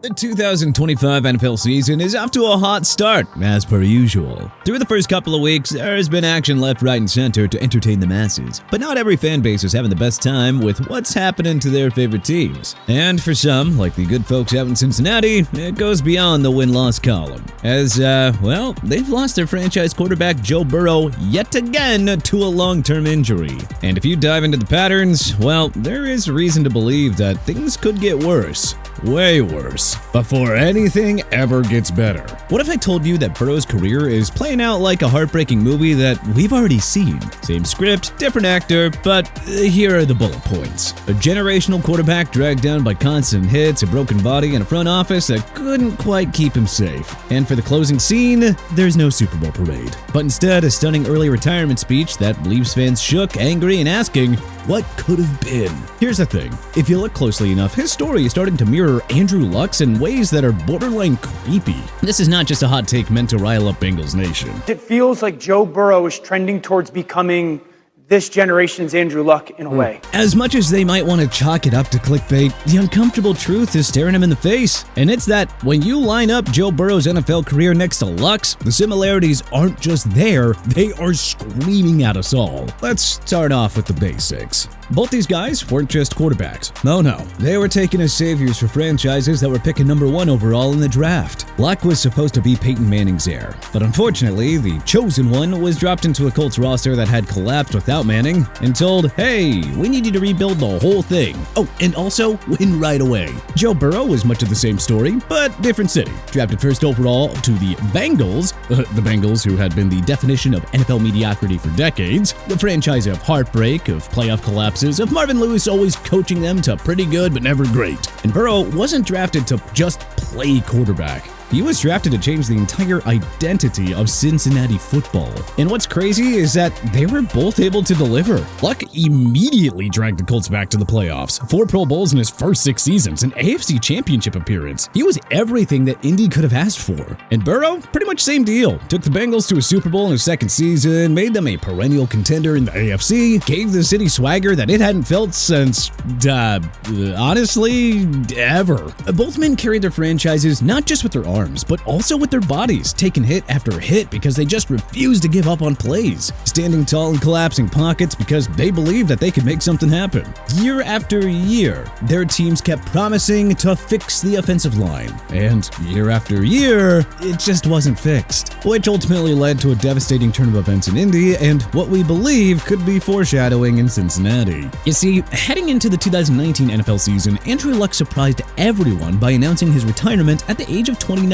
The 2025 NFL season is off to a hot start, as per usual. Through the first couple of weeks, there has been action left, right, and center to entertain the masses. But not every fan base is having the best time with what's happening to their favorite teams. And for some, like the good folks out in Cincinnati, it goes beyond the win-loss column. As, they've lost their franchise quarterback Joe Burrow yet again to a long-term injury. And if you dive into the patterns, well, there is reason to believe that things could get worse. Way worse. Before anything ever gets better. What if I told you that Burrow's career is playing out like a heartbreaking movie that we've already seen? Same script, different actor, but here are the bullet points. A generational quarterback dragged down by constant hits, a broken body, and a front office that couldn't quite keep him safe. And for the closing scene, there's no Super Bowl parade, but instead a stunning early retirement speech that leaves fans shook, angry, and asking, what could have been? Here's the thing. If you look closely enough, his story is starting to mirror Andrew Luck's in ways that are borderline creepy. This is not just a hot take meant to rile up Bengals Nation. It feels like Joe Burrow is trending towards becoming this generation's Andrew Luck in a way. As much as they might want to chalk it up to clickbait, the uncomfortable truth is staring him in the face. And it's that when you line up Joe Burrow's NFL career next to Luck's, the similarities aren't just there, they are screaming at us all. Let's start off with the basics. Both these guys weren't just quarterbacks. No, they were taken as saviors for franchises that were picking number 1 overall in the draft. Luck was supposed to be Peyton Manning's heir, but unfortunately, the chosen one was dropped into a Colts roster that had collapsed without Manning and told, hey, we need you to rebuild the whole thing. Oh, and also win right away. Joe Burrow was much of the same story, but different city. Drafted first overall to the Bengals, the Bengals who had been the definition of NFL mediocrity for decades, the franchise of heartbreak, of playoff collapse, of Marvin Lewis always coaching them to pretty good but never great. And Burrow wasn't drafted to just play quarterback. He was drafted to change the entire identity of Cincinnati football. And what's crazy is that they were both able to deliver. Luck immediately dragged the Colts back to the playoffs, 4 Pro Bowls in his first 6 seasons, an AFC Championship appearance. He was everything that Indy could have asked for. And Burrow, pretty much same deal. Took the Bengals to a Super Bowl in his second season, made them a perennial contender in the AFC, gave the city swagger that it hadn't felt since, honestly, ever. Both men carried their franchises not just with their arms, but also with their bodies, taking hit after hit because they just refused to give up on plays, standing tall in collapsing pockets because they believed that they could make something happen. Year after year, their teams kept promising to fix the offensive line, and year after year, it just wasn't fixed, which ultimately led to a devastating turn of events in Indy and what we believe could be foreshadowing in Cincinnati. You see, heading into the 2019 NFL season, Andrew Luck surprised everyone by announcing his retirement at the age of 29,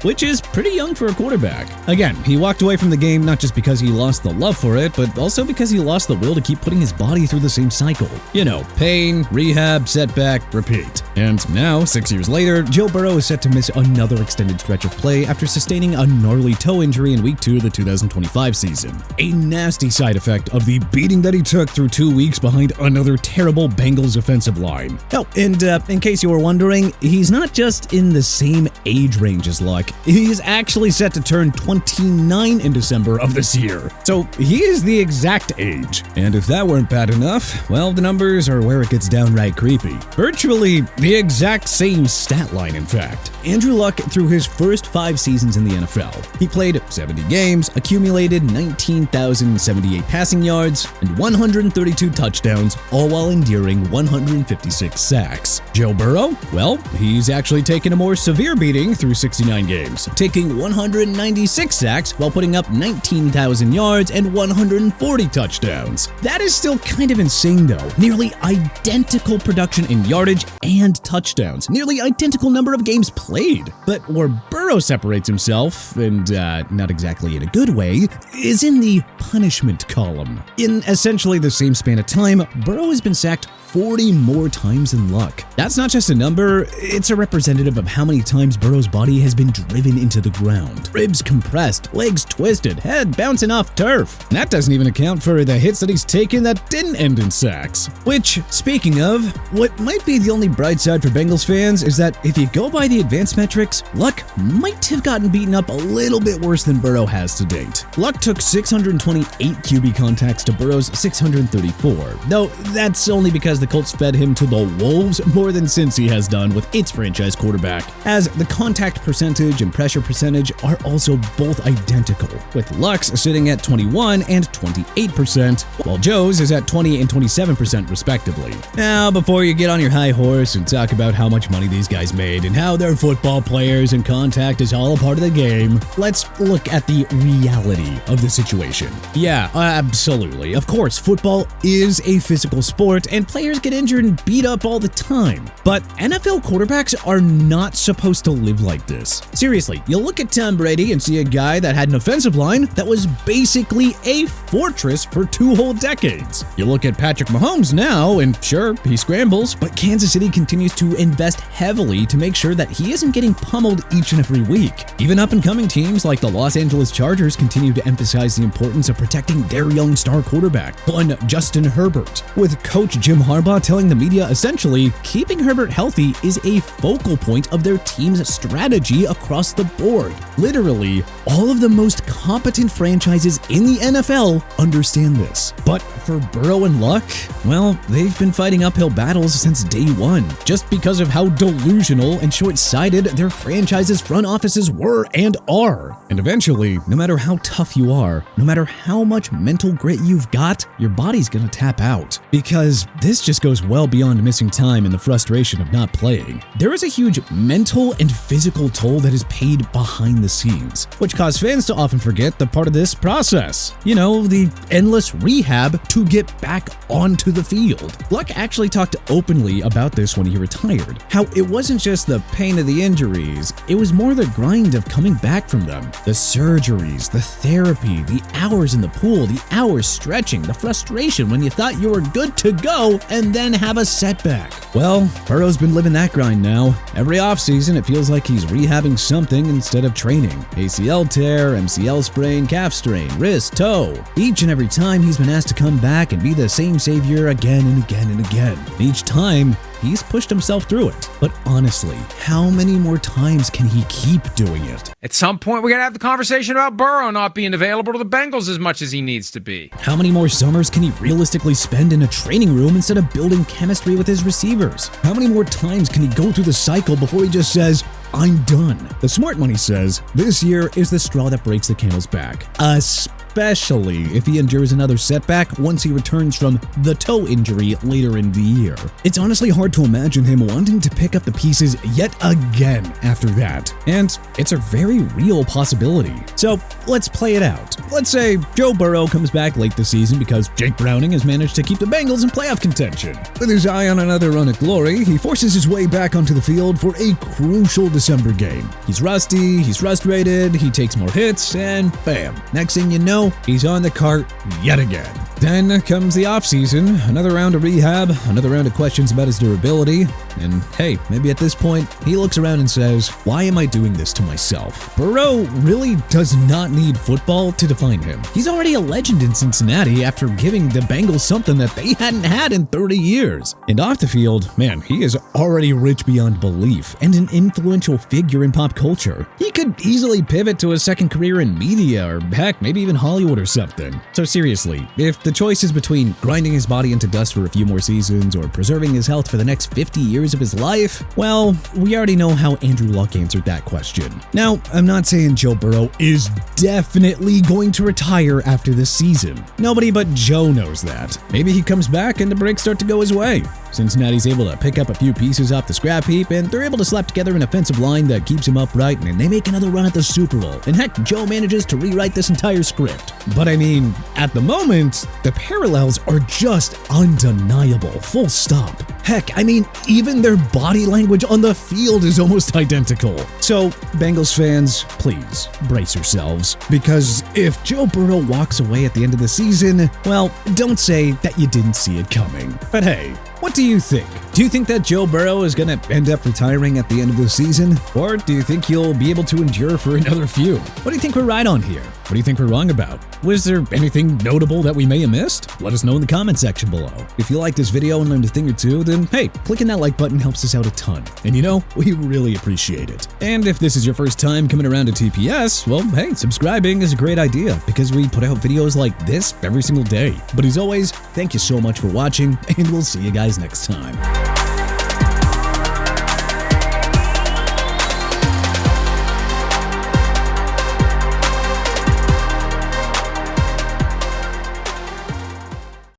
which is pretty young for a quarterback. Again, he walked away from the game not just because he lost the love for it, but also because he lost the will to keep putting his body through the same cycle. You know, pain, rehab, setback, repeat. And now, 6 years later, Joe Burrow is set to miss another extended stretch of play after sustaining a gnarly toe injury in Week 2 of the 2025 season. A nasty side effect of the beating that he took through 2 weeks behind another terrible Bengals offensive line. Oh, and in case you were wondering, he's not just in the same age range as Luck. He is actually set to turn 29 in December of this year. So he is the exact age. And if that weren't bad enough, well, the numbers are where it gets downright creepy. Virtually the exact same stat line, in fact. Andrew Luck, through his first 5 seasons in the NFL, he played 70 games, accumulated 19,078 passing yards, and 132 touchdowns, all while enduring 156 sacks. Joe Burrow? Well, he's actually taken a more severe beating through 69 games, taking 196 sacks while putting up 19,000 yards and 140 touchdowns. That is still kind of insane though. Nearly identical production in yardage and touchdowns. Nearly identical number of games played. But where Burrow separates himself, and not exactly in a good way, is in the punishment column. In essentially the same span of time, Burrow has been sacked 40 more times than Luck. That's not just a number, it's a representative of how many times Burrow's body has been driven into the ground. Ribs compressed, legs twisted, head bouncing off turf. And that doesn't even account for the hits that he's taken that didn't end in sacks. Which, speaking of, what might be the only bright side for Bengals fans is that if you go by the advanced advanced metrics, Luck might have gotten beaten up a little bit worse than Burrow has to date. Luck took 628 QB contacts to Burrow's 634, though that's only because the Colts fed him to the wolves more than Cincy has done with its franchise quarterback, as the contact percentage and pressure percentage are also both identical, with Luck's sitting at 21 and 28%, while Joe's is at 20 and 27% respectively. Now, before you get on your high horse and talk about how much money these guys made and how they're football players and contact is all a part of the game, let's look at the reality of the situation. Yeah, absolutely. Of course, football is a physical sport and players get injured and beat up all the time. But NFL quarterbacks are not supposed to live like this. Seriously, you'll look at Tom Brady and see a guy that had an offensive line that was basically a fortress for 2 whole decades. You look at Patrick Mahomes now, and sure, he scrambles, but Kansas City continues to invest heavily to make sure that he isn't getting pummeled each and every week. Even up-and-coming teams like the Los Angeles Chargers continue to emphasize the importance of protecting their young star quarterback, one Justin Herbert, with coach Jim Harbaugh telling the media essentially keeping Herbert healthy is a focal point of their team's strategy across the board. Literally, all of the most competent franchises in the NFL understand this. But for Burrow and Luck, well, they've been fighting uphill battles since day one, just because of how delusional and short-sighted their franchise's front offices were and are. And eventually, no matter how tough you are, no matter how much mental grit you've got, your body's gonna tap out. Because this just goes well beyond missing time and the frustration of not playing. There is a huge mental and physical toll that is paid behind the scenes, which cause fans to often forget the part of this process. You know, the endless rehab to get back onto the field. Luck actually talked openly about this when he retired. How it wasn't just the pain of the injuries, it was more the grind of coming back from them. The surgeries, the therapy, the hours in the pool, the hours stretching, the frustration when you thought you were good to go and then have a setback. Well, Burrow's been living that grind now. Every offseason, it feels like he's rehabbing something instead of training. ACL tear, MCL sprain, calf strain, wrist, toe. Each and every time he's been asked to come back and be the same savior again and again and again. Each time, he's pushed himself through it. But honestly, how many more times can he keep doing it? At some point, we're going to have the conversation about Burrow not being available to the Bengals as much as he needs to be. How many more summers can he realistically spend in a training room instead of building chemistry with his receivers? How many more times can he go through the cycle before he just says, I'm done? The smart money says this year is the straw that breaks the camel's back. Especially if he endures another setback once he returns from the toe injury later in the year. It's honestly hard to imagine him wanting to pick up the pieces yet again after that. And it's a very real possibility. So let's play it out. Let's say Joe Burrow comes back late this season because Jake Browning has managed to keep the Bengals in playoff contention. With his eye on another run at glory, he forces his way back onto the field for a crucial December game. He's rusty, he's frustrated, he takes more hits, and bam, next thing you know, he's on the cart yet again. Then comes the offseason, another round of rehab, another round of questions about his durability, and hey, maybe at this point, he looks around and says, why am I doing this to myself? Burrow really does not need football to define him. He's already a legend in Cincinnati after giving the Bengals something that they hadn't had in 30 years. And off the field, man, he is already rich beyond belief and an influential figure in pop culture. He could easily pivot to a second career in media or heck, maybe even Hollywood or something. So seriously, if the choice is between grinding his body into dust for a few more seasons or preserving his health for the next 50 years of his life, well, we already know how Andrew Luck answered that question. Now, I'm not saying Joe Burrow is definitely going to retire after this season. Nobody but Joe knows that. Maybe he comes back and the breaks start to go his way. Cincinnati's able to pick up a few pieces off the scrap heap, and they're able to slap together an offensive line that keeps him upright, and they make another run at the Super Bowl. And heck, Joe manages to rewrite this entire script. But I mean, at the moment, the parallels are just undeniable, full stop. Heck, I mean, even their body language on the field is almost identical. So, Bengals fans, please brace yourselves, because if Joe Burrow walks away at the end of the season, well, don't say that you didn't see it coming. But hey, what do you think? Do you think that Joe Burrow is going to end up retiring at the end of the season? Or do you think he'll be able to endure for another few? What do you think we're right on here? What do you think we're wrong about? Was there anything notable that we may have missed? Let us know in the comment section below. If you like this video and learned a thing or two, then hey, clicking that like button helps us out a ton. And you know, we really appreciate it. And if this is your first time coming around to TPS, well, hey, subscribing is a great idea because we put out videos like this every single day. But as always, thank you so much for watching, and we'll see you guys next time.